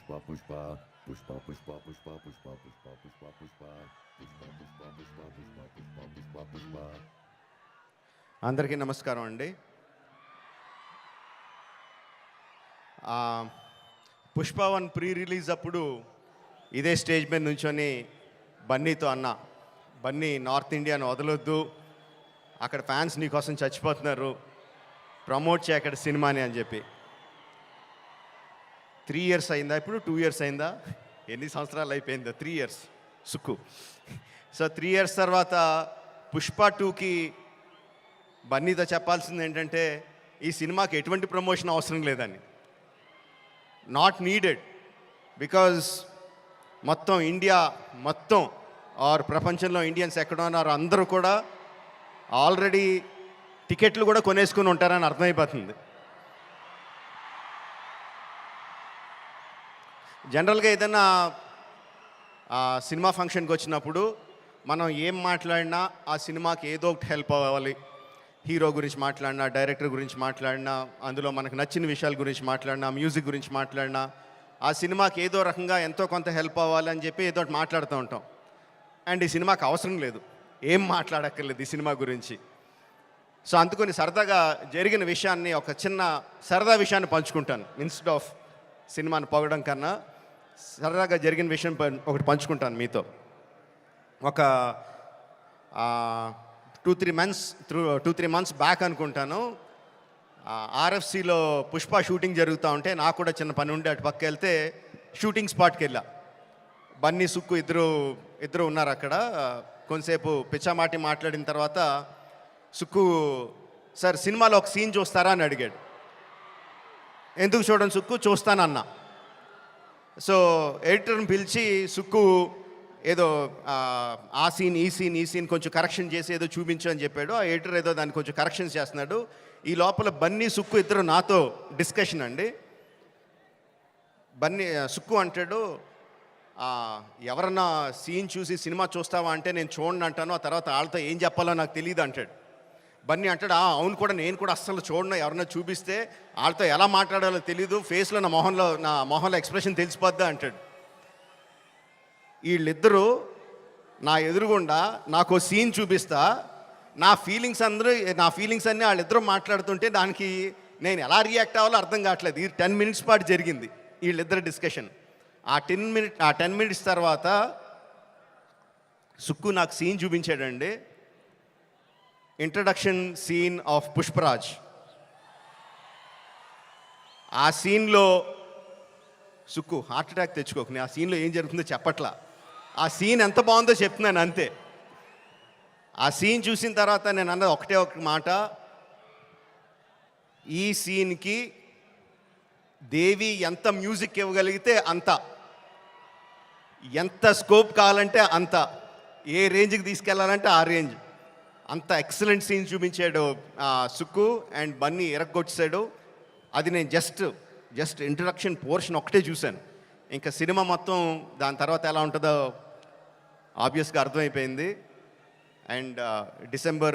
పుష్ప పుష్ప పుష్ప పుష్ప పుష్ప పుష్ప పుష్ప పుష్ప పుష్ప పుష్ప పుష్ప పుష్ప పుష్ప పుష్ప పుష్ప పుష్ప. అందరికీ నమస్కారం అండి. పుష్ప 1 ప్రీ రిలీజ్ అప్పుడు ఇదే స్టేజ్ మీద నుంచొని బన్నీతో అన్న, బన్నీ నార్త్ ఇండియాను వదలొద్దు, అక్కడ ఫ్యాన్స్ నీకోసం చచ్చిపోతున్నారు, ప్రమోట్ చేయ అక్కడ సినిమాని అని చెప్పి. 3 years అయిందా, ఇప్పుడు 2 years అయిందా, ఎన్ని సంవత్సరాలు అయిపోయిందా? 3 years సుక్కు. సో 3 years తర్వాత పుష్ప 2కి బన్నీతో చెప్పాల్సింది ఏంటంటే, ఈ సినిమాకి ఎటువంటి ప్రమోషన్ అవసరం లేదని. నాట్ నీడెడ్, బికాజ్ మొత్తం ఇండియా మొత్తం ఆర్ ప్రపంచంలో ఇండియన్స్ ఎక్కడ ఉన్నారో అందరూ కూడా ఆల్రెడీ టికెట్లు కూడా కొనేసుకుని ఉంటారని అర్థమైపోతుంది. జనరల్గా ఏదైనా సినిమా ఫంక్షన్కి వచ్చినప్పుడు మనం ఏం మాట్లాడినా ఆ సినిమాకి ఏదో ఒకటి హెల్ప్ అవ్వాలి. హీరో గురించి మాట్లాడినా, డైరెక్టర్ గురించి మాట్లాడినా, అందులో మనకు నచ్చిన విషయాల గురించి మాట్లాడినా, మ్యూజిక్ గురించి మాట్లాడినా, ఆ సినిమాకి ఏదో రకంగా ఎంతో కొంత హెల్ప్ అవ్వాలి అని చెప్పి ఏదో ఒకటి మాట్లాడుతూ ఉంటాం. అండ్ ఈ సినిమాకి అవసరం లేదు, ఏం మాట్లాడక్కర్లేదు ఈ సినిమా గురించి. సో అందుకని సరదాగా జరిగిన విషయాన్ని, ఒక చిన్న సరదా విషయాన్ని పంచుకుంటాను. ఇన్స్టెడ్ ఆఫ్ సినిమాని పొగడం కన్నా సరదాగా జరిగిన విషయం ఒకటి పంచుకుంటాను మీతో. ఒక 2-3 months బ్యాక్ అనుకుంటాను, ఆర్ఎఫ్సిలో పుష్ప షూటింగ్ జరుగుతూ ఉంటే నాకు కూడా చిన్న పని ఉండి అటు పక్క వెళ్తే షూటింగ్ స్పాట్కి వెళ్ళా. బన్నీ, సుక్కు ఇద్దరు ఉన్నారు అక్కడ. కొంతసేపు పిచ్చామాటి మాట్లాడిన తర్వాత సుక్కు, సార్ సినిమాలో ఒక సీన్ చూస్తారా అని అడిగాడు. ఎందుకు చూడండి సుక్కు, చూస్తానన్నా. సో ఎడిటర్ని పిలిచి సుక్కు ఏదో ఆ సీన్ ఈ సీన్ కొంచెం కరెక్షన్ చేసి ఏదో చూపించు అని చెప్పాడు. ఆ ఎడిటర్ ఏదో దాన్ని కొంచెం కరెక్షన్స్ చేస్తున్నాడు. ఈ లోపల బన్నీ, సుక్కు ఇద్దరు నాతో డిస్కషన్ అండి. సుక్కు అంటాడు, ఎవరన్నా సీన్ చూసి సినిమా చూస్తావా అంటే నేను చూడండి అంటాను, ఆ తర్వాత వాళ్ళతో ఏం చెప్పాలో నాకు తెలియదు అంటాడు. బన్నీ అంటాడు, అవును కూడా, నేను కూడా అస్సలు చూడను, ఎవరన్నా చూపిస్తే వాళ్ళతో ఎలా మాట్లాడాలో తెలీదు, ఫేస్లో నా మొహంలో ఎక్స్ప్రెషన్ తెలిసిపోద్దా అంటాడు. వీళ్ళిద్దరూ నా ఎదురుగుండా నాకు సీన్ చూపిస్తా, నా ఫీలింగ్స్ అన్నీ వాళ్ళిద్దరూ మాట్లాడుతుంటే దానికి నేను ఎలా రియాక్ట్ అవ్వాలో అర్థం కావట్లేదు. ఇది 10 minutes పాటు జరిగింది వీళ్ళిద్దరు డిస్కషన్. ఆ 10 minutes తర్వాత సుక్కు నాకు సీన్ చూపించాడండి. Introduction scene of Pushparaj. ఆ సీన్లో సుక్కు హార్ట్ అటాక్ తెచ్చుకోకు, నేను ఆ సీన్లో ఏం జరుగుతుందో చెప్పట్లా, ఆ సీన్ ఎంత బాగుందో చెప్తున్నాను అంతే. ఆ సీన్ చూసిన తర్వాత నేను అన్నది ఒకటే ఒక మాట, ఈ సీన్కి దేవి ఎంత మ్యూజిక్ ఇవ్వగలిగితే అంత, ఎంత స్కోప్ కావాలంటే అంత, ఏ రేంజ్కి తీసుకెళ్లాలంటే ఆ రేంజ్, అంత ఎక్సలెంట్ సీన్ చూపించాడు సుక్కు. అండ్ బన్నీ ఎరగొచ్చాడు. అది నేను జస్ట్ ఇంట్రడక్షన్ పోర్షన్ ఒకటే చూశాను. ఇంకా సినిమా మొత్తం దాని తర్వాత ఎలా ఉంటుందో ఆబ్వియస్గా అర్థమైపోయింది. అండ్ December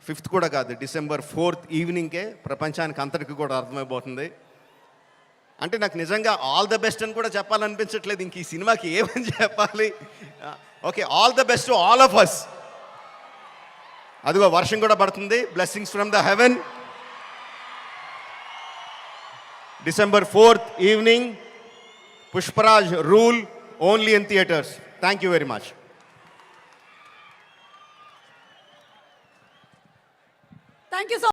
5th కూడా కాదు, December 4th ఈవినింగ్కే ప్రపంచానికి అంతటికి కూడా అర్థమైపోతుంది. అంటే నాకు నిజంగా ఆల్ ద బెస్ట్ అని కూడా చెప్పాలనిపించట్లేదు, ఇంక ఈ సినిమాకి ఏమని చెప్పాలి. Okay, all the best to all of us. అదిగో వర్షం కూడా పడుతుంది, blessings from the heaven. December 4th evening, Pushparaj rule, only in theatres. Thank you very much. Thank you so